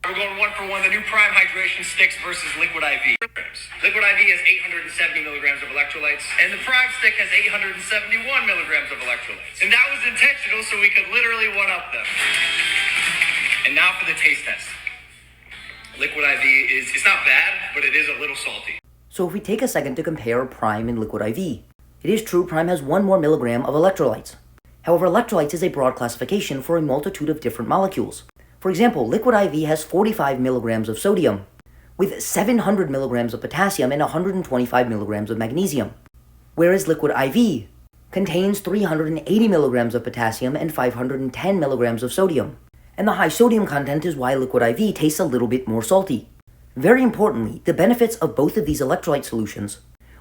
We're going one for one. The new Prime Hydration Sticks versus Liquid IV. Liquid IV has 870 milligrams of electrolytes, and the Prime Stick has 871 milligrams of electrolytes. And that was intentional, so we could literally one-up them. And now for the taste test. Liquid IV it's not bad, but it is a little salty. So if we take a second to compare Prime and Liquid IV, it is true Prime has 1 more milligram of electrolytes. However, electrolytes is a broad classification for a multitude of different molecules. For example, Liquid IV has 45 milligrams of sodium, with 700 milligrams of potassium and 125 milligrams of magnesium, whereas Liquid IV contains 380 milligrams of potassium and 510 milligrams of sodium. And the high sodium content is why Liquid IV tastes a little bit more salty. Very importantly, the benefits of both of these electrolyte solutions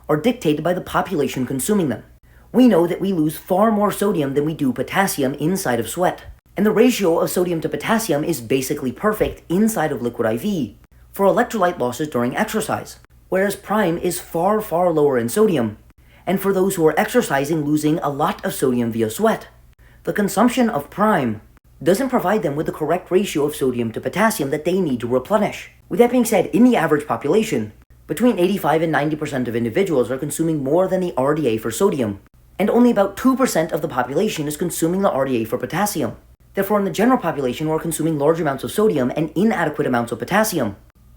are dictated by the population consuming them. We know that we lose far more sodium than we do potassium inside of sweat. And the ratio of sodium to potassium is basically perfect inside of Liquid IV for electrolyte losses during exercise, whereas Prime is far, far lower in sodium, and for those who are exercising losing a lot of sodium via sweat. The consumption of Prime doesn't provide them with the correct ratio of sodium to potassium that they need to replenish. With that being said, in the average population, between 85 and 90% of individuals are consuming more than the RDA for sodium, and only about 2% of the population is consuming the RDA for potassium. Therefore, in the general population who are consuming large amounts of sodium and inadequate amounts of potassium,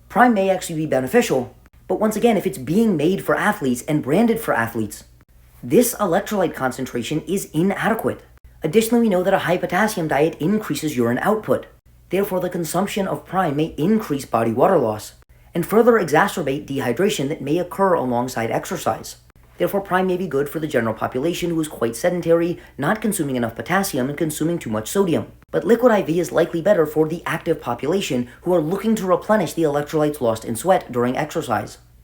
Prime may actually be beneficial, but once again, if it's being made for athletes and branded for athletes, this electrolyte concentration is inadequate. Additionally, we know that a high potassium diet increases urine output. Therefore, the consumption of Prime may increase body water loss and further exacerbate dehydration that may occur alongside exercise. Therefore, Prime may be good for the general population who is quite sedentary, not consuming enough potassium, and consuming too much sodium. But Liquid IV is likely better for the active population who are looking to replenish the electrolytes lost in sweat during exercise.